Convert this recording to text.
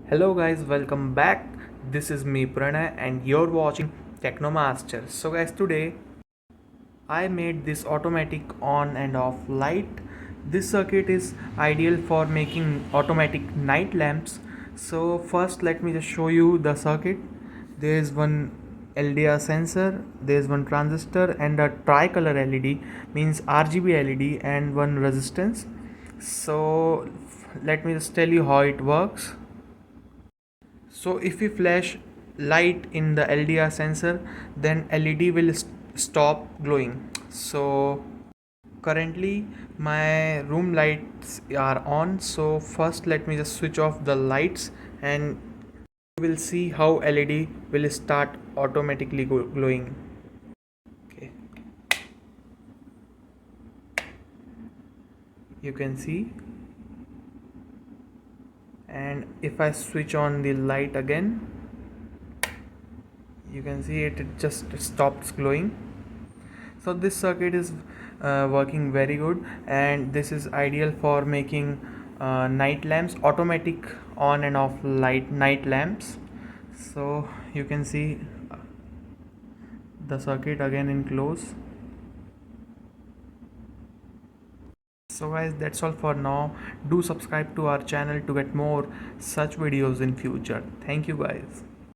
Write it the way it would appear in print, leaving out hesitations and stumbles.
Hello guys, welcome back. This is me Pranay and you're watching Techno Master. So guys, today I made this automatic on and off light. This circuit is ideal for making automatic night lamps. So first let me just show you the circuit. There is one LDR sensor, there is one transistor and a tricolor LED, means RGB LED, and one resistance. So let me just tell you how it works. So if we flash light in the LDR sensor, then LED will stop glowing. So currently my room lights are on. So first let me just switch off the lights and you will see how LED will start automatically glowing. Okay, you can see. And if I switch on the light again, you can see it just stops glowing. So this circuit is working very good, and this is ideal for making night lamps, automatic on and off light night lamps. So you can see the circuit again in close. So guys, that's all for now. Do subscribe to our channel to get more such videos in future. Thank you guys.